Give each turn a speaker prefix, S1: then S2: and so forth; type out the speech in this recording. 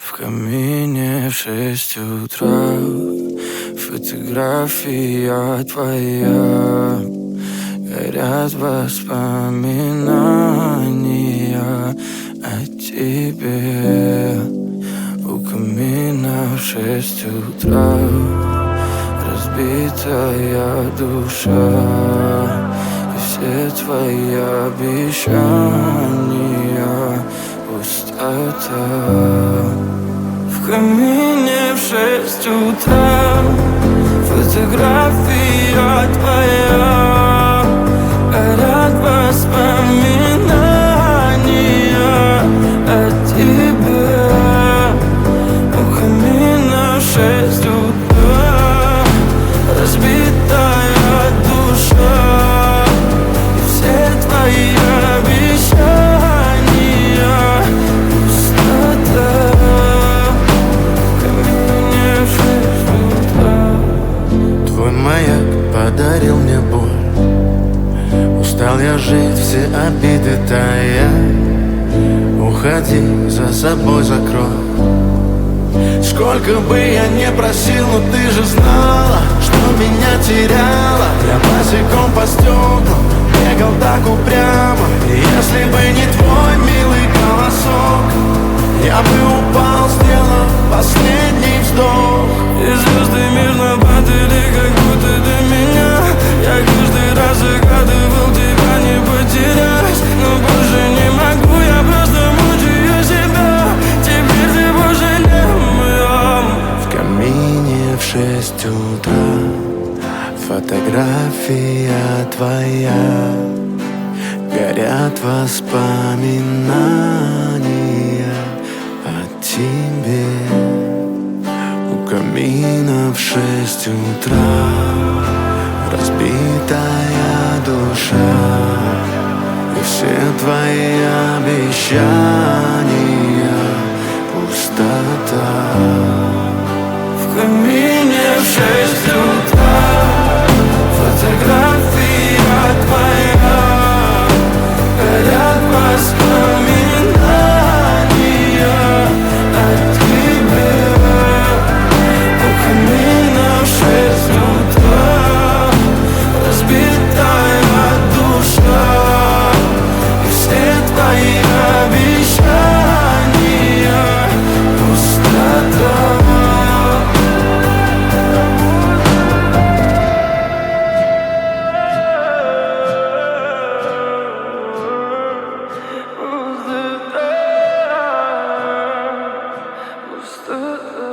S1: В камине в 6 утра фотография твоя. Горят воспоминания о тебе. У камина в 6 утра разбитая душа. И все твои обещания пустота. В камине в 6 утра фотография твоя. Горят воспоминания о тебе. У камина в 6 утра разбитая душа. И все твои обещания пустота. В камине в 6 утра.
S2: Твой маяк подарил мне боль. Устал я жить, все обиды тая. Уходи, за собой закрой. Сколько бы я не просил, но ты же знала, что меня теряла. Я босиком по стеклам бегал так упрямо. И если бы не твой милый голосок, я бы упал, сделав последний вздох.
S1: И звезды мирно падали, как будто до меня. Я каждый раз загадывал тебя не потерять, но больше не могу, я просто мучаю себя. Теперь ты больше не в моем.
S2: В камине в 6 утра фотография твоя. Горят воспоминания о тебе. У камина в 6 утра разбитая душа. И все твои обещания пустота.
S1: В камине в 6 утра фотография твоя. Горят воспоминания о тебе. У камина в 6 утра разбитая душа. И все твои обещания пустота. Пустота.